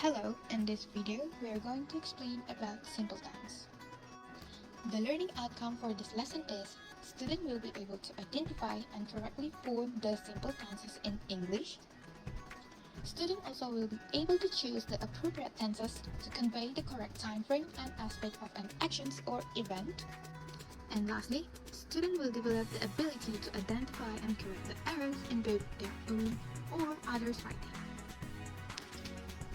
Hello, in this video, we are going to explain about simple tense. The learning outcome for this lesson is student will be able to identify and correctly form the simple tenses in English. Student also will be able to choose the appropriate tenses to convey the correct time frame and aspect of an actions or event. And lastly, student will develop the ability to identify and correct the errors in both their own or others' writing.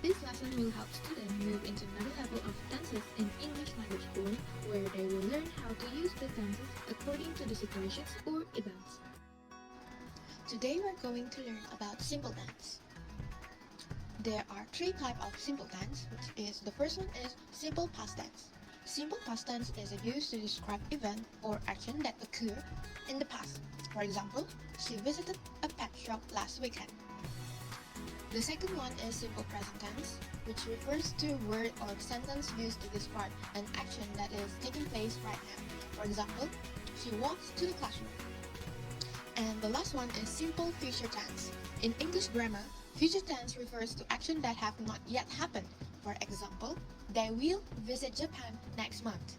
This lesson will help students move into another level of tenses in English language form, where they will learn how to use the tenses according to the situations or events. Today we're going to learn about simple tense. There are three types of simple tense, which is the first one is simple past tense. Simple past tense is used to describe event or action that occurred in the past. For example, she visited a pet shop last weekend. The second one is simple present tense, which refers to a word or sentence used to describe an action that is taking place right now. For example, she walks to the classroom. And the last one is simple future tense. In English grammar, future tense refers to action that have not yet happened. For example, they will visit Japan next month.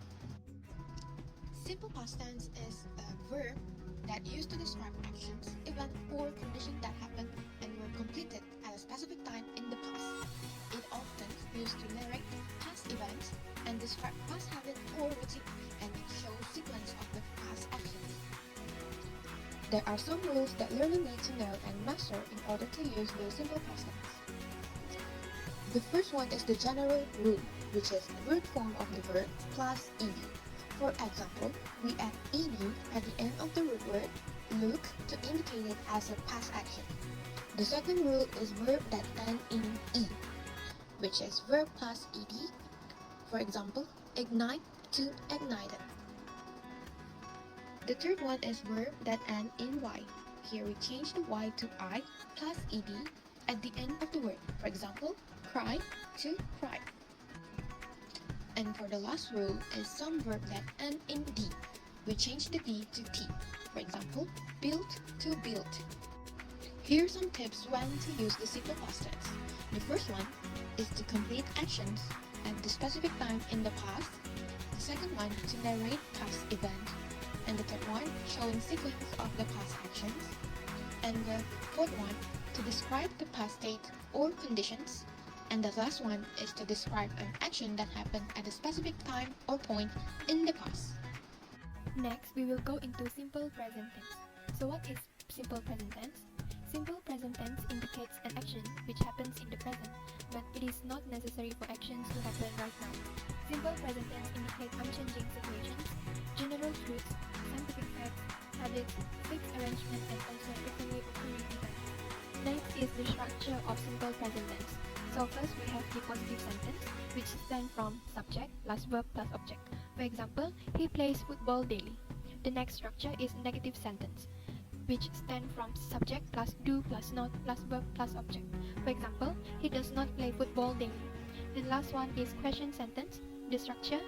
Simple past tense is a verb that used to describe actions, event, or condition that happened and were completed at a specific time in the past. It often used to narrate past events and describe past habit or routine, and it shows sequence of the past actions. There are some rules that learners need to know and master in order to use the simple past tense. The first one is the general rule, which is the word form of the verb plus ed. For example, we add ed at the end of the root word look to indicate it as a past action. The second rule is verb that end in e, which is verb plus ed. For example, ignite to ignited. The third one is verb that end in y. Here we change the y to I plus ed at the end of the word. For example, cry to cried. And for the last rule is some verb that end in d. We change the d to t. For example, built to build. Here are some tips when to use the simple past tense. The first one is to complete actions at the specific time in the past. The second one to narrate past event. And the third one showing sequence of the past actions. And the fourth one to describe the past state or conditions. And the last one is to describe an action that happened at a specific time or point in the past. Next, we will go into simple present tense. So what is simple present tense? Simple present tense indicates an action which happens in the present, but it is not necessary for actions to happen right now. Simple present tense indicates unchanging situations, general truths, scientific facts, habits, fixed arrangement, and also frequently occurring events. Next is the structure of simple present tense. So first we have the positive sentence, which stands from subject plus verb plus object. For example, he plays football daily. The next structure is negative sentence, which stands from subject plus do plus not plus verb plus object. For example, he does not play football daily. The last one is question sentence. The structure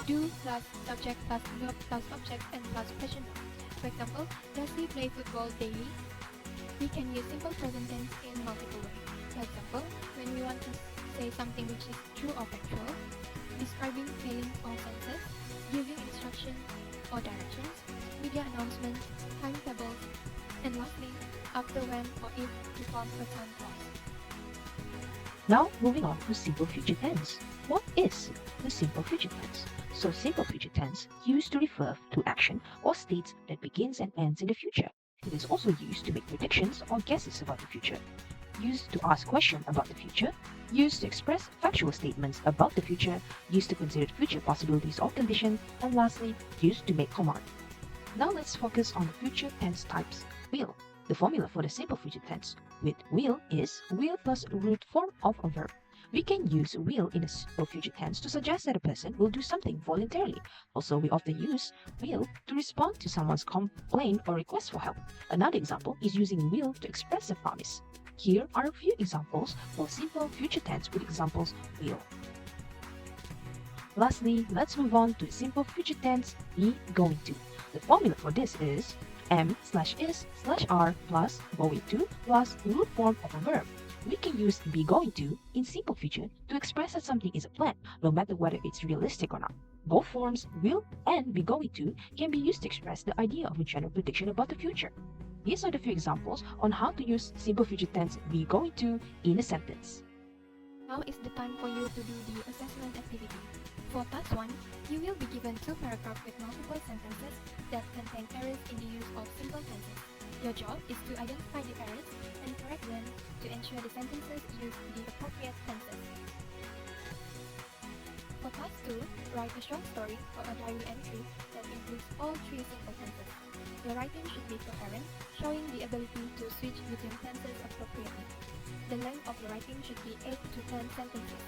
do plus subject plus verb plus object and plus question mark. For example, does he play football daily? We can use simple present tense in multiple ways. For example, when we want to say something which is true or factual, describing feelings or senses, giving instructions or directions, media announcements, timetables, and lastly, after when or if to form a time clause. Now moving on to simple future tense. What is the simple future tense? So simple future tense used to refer to action or states that begins and ends in the future. It is also used to make predictions or guesses about the future, used to ask questions about the future, used to express factual statements about the future, used to consider future possibilities or conditions, and lastly, used to make command. Now let's focus on the future tense types. Will. The formula for the simple future tense with will is will plus root form of a verb. We can use will in a simple future tense to suggest that a person will do something voluntarily. Also, we often use will to respond to someone's complaint or request for help. Another example is using will to express a promise. Here are a few examples for simple future tense with examples will. Lastly, let's move on to the simple future tense be going to. The formula for this is m/is/are plus going to plus root form of a verb. We can use be going to in simple future to express that something is a plan, no matter whether it's realistic or not. Both forms, will and be going to, can be used to express the idea of a general prediction about the future. These are the few examples on how to use simple future tense be going to in a sentence. Now is the time for you to do the assessment activity. For task 1, you will be given 2 paragraphs with multiple sentences that contain errors in the use of simple tenses. Your job is to identify the errors and correct them to ensure the sentences use the appropriate tenses. For task 2, write a short story or a diary entry that includes all 3 simple tenses. The writing should be coherent, showing the ability to switch between tenses appropriately. The length of the writing should be 8 to 10 sentences.